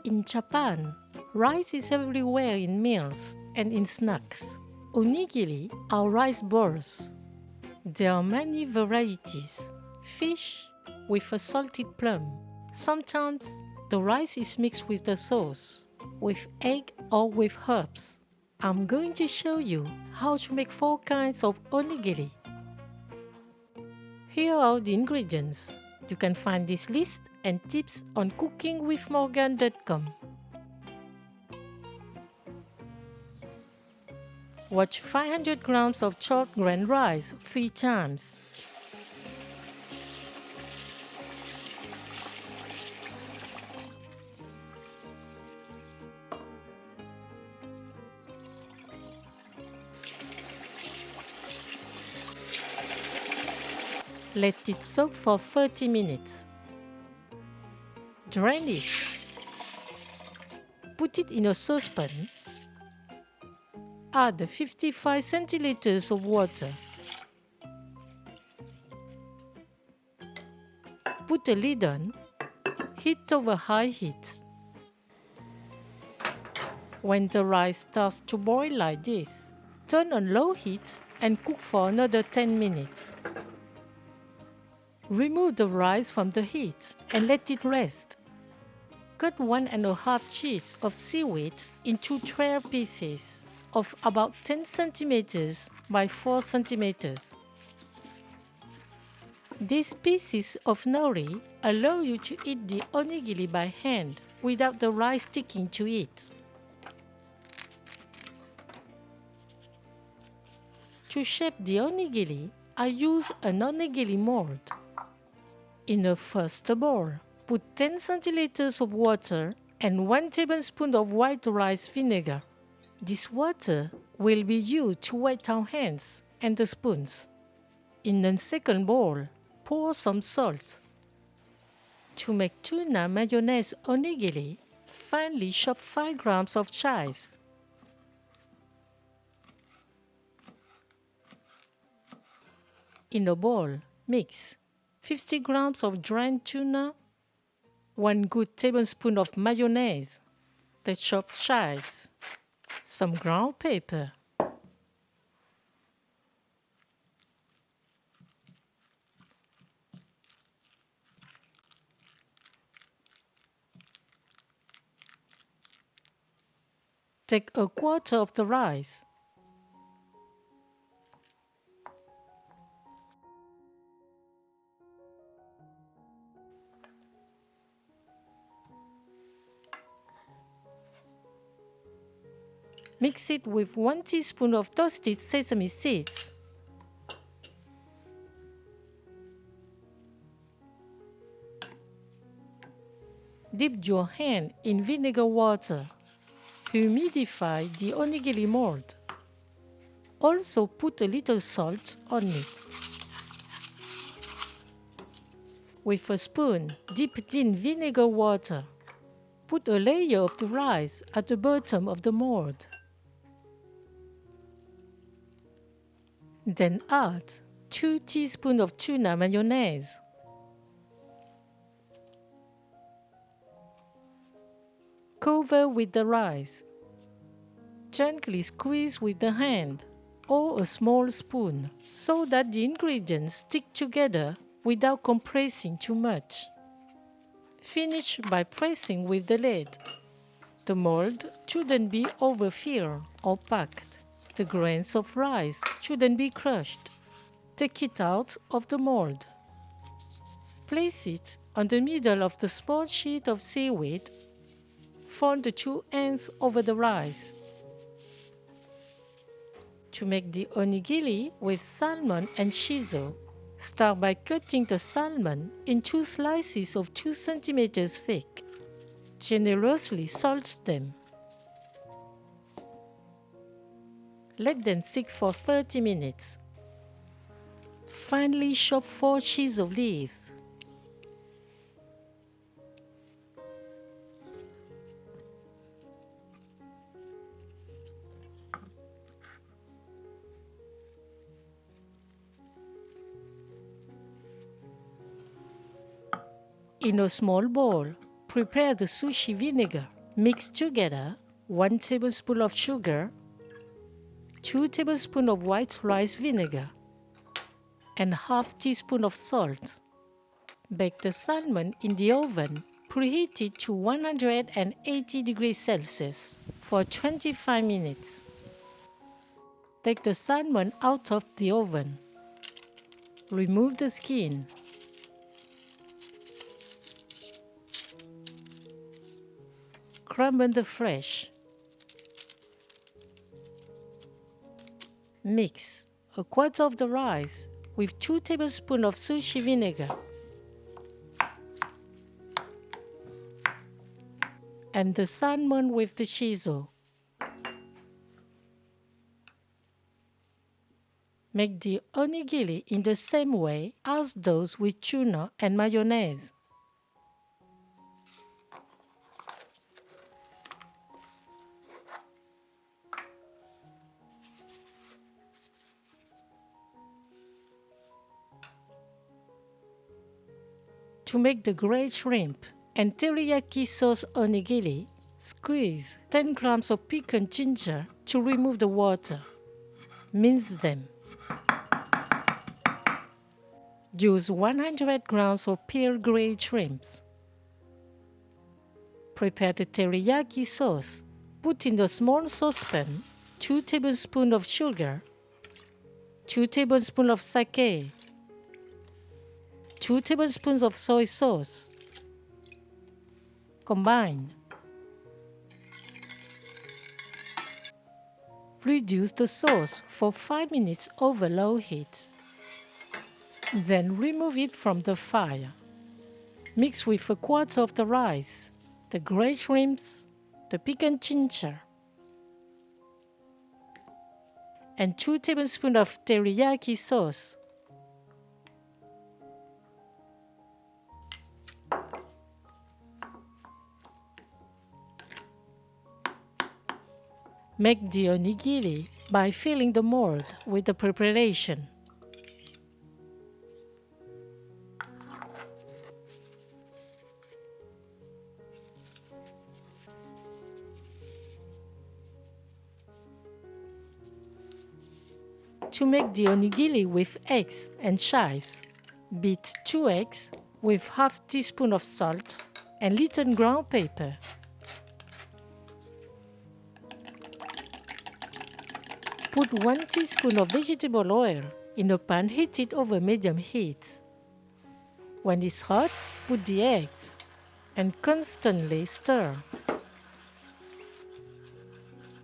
In Japan, rice is everywhere in meals and in snacks. Onigiri are rice balls. There are many varieties. Fish with a salted plum. Sometimes the rice is mixed with the sauce, with egg or with herbs. I'm going to show you how to make 4 kinds of onigiri. Here are the ingredients. You can find this list and tips on cookingwithmorgane.com. Wash 500 grams of chopped grain rice 3 times. Let it soak for 30 minutes. Drain it. Put it in a saucepan. Add 55 centiliters of water. Put a lid on. Heat over high heat. When the rice starts to boil like this, turn on low heat and cook for another 10 minutes. Remove the rice from the heat and let it rest. Cut 1½ cheese of seaweed into 12 pieces of about 10 centimeters by 4 centimeters. These pieces of nori allow you to eat the onigiri by hand without the rice sticking to it. To shape the onigiri, I use an onigiri mold. In a first bowl, put 10 centiliters of water and 1 tablespoon of white rice vinegar. This water will be used to wet our hands and the spoons. In the second bowl, pour some salt. To make tuna mayonnaise onigiri, finely chop 5 grams of chives. In a bowl, mix 50 grams of drained tuna, 1 good tablespoon of mayonnaise, the chopped chives, some ground pepper, take a quarter of the rice. Mix it with 1 teaspoon of toasted sesame seeds. Dip your hand in vinegar water. Humidify the onigiri mold. Also put a little salt on it. With a spoon, dip it in vinegar water. Put a layer of the rice at the bottom of the mold. Then add 2 teaspoons of tuna mayonnaise. Cover with the rice. Gently squeeze with the hand or a small spoon so that the ingredients stick together without compressing too much. Finish by pressing with the lid. The mold shouldn't be overfilled or packed. The grains of rice shouldn't be crushed. Take it out of the mold. Place it on the middle of the small sheet of seaweed. Fold the 2 ends over the rice. To make the onigiri with salmon and shiso, start by cutting the salmon in 2 slices of 2 centimeters thick. Generously salt them. Let them sit for 30 minutes. Finely chop 4 shiso leaves. In a small bowl, Prepare the sushi vinegar. Mix together 1 tablespoon of sugar, 2 tablespoons of white rice vinegar, and half teaspoon of salt. Bake the salmon in the oven preheated to 180 degrees Celsius for 25 minutes. Take the salmon out of the oven. Remove the skin. Crumble the flesh. Mix a quarter of the rice with 2 tablespoons of sushi vinegar and the salmon with the shiso. Make the onigiri in the same way as those with tuna and mayonnaise. To make the grey shrimp and teriyaki sauce onigiri, squeeze 10 grams of pickled ginger to remove the water. Mince them. Use 100 grams of peeled grey shrimps. Prepare the teriyaki sauce. Put in the small saucepan 2 tablespoons of sugar, 2 tablespoons of sake, 2 tablespoons of soy sauce. Combine. Reduce the sauce for 5 minutes over low heat. Then remove it from the fire. Mix with a quarter of the rice, the grey shrimps, the pickled ginger, and 2 tablespoons of teriyaki sauce. Make the onigiri by filling the mold with the preparation. To make the onigiri with eggs and chives, beat 2 eggs with half teaspoon of salt and little ground pepper. Put 1 teaspoon of vegetable oil in a pan heated over medium heat. When it's hot, put the eggs and constantly stir.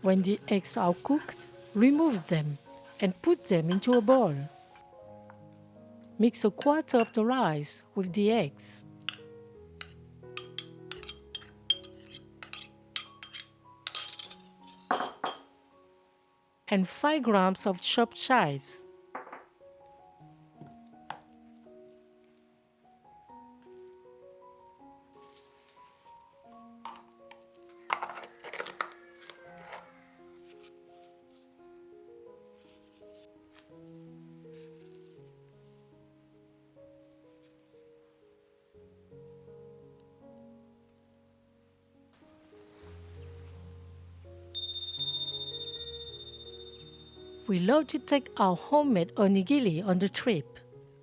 When the eggs are cooked, remove them and put them into a bowl. Mix a quarter of the rice with the eggs. And 5 grams of chopped chives. We love to take our homemade onigiri on the trip.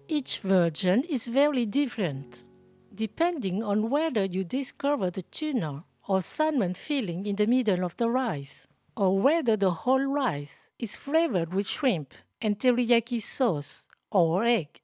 Each version is very different, depending on whether you discover the tuna or salmon filling in the middle of the rice, or whether the whole rice is flavored with shrimp and teriyaki sauce or egg.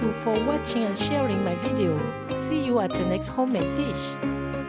you for watching and sharing my video. See you at the next homemade dish.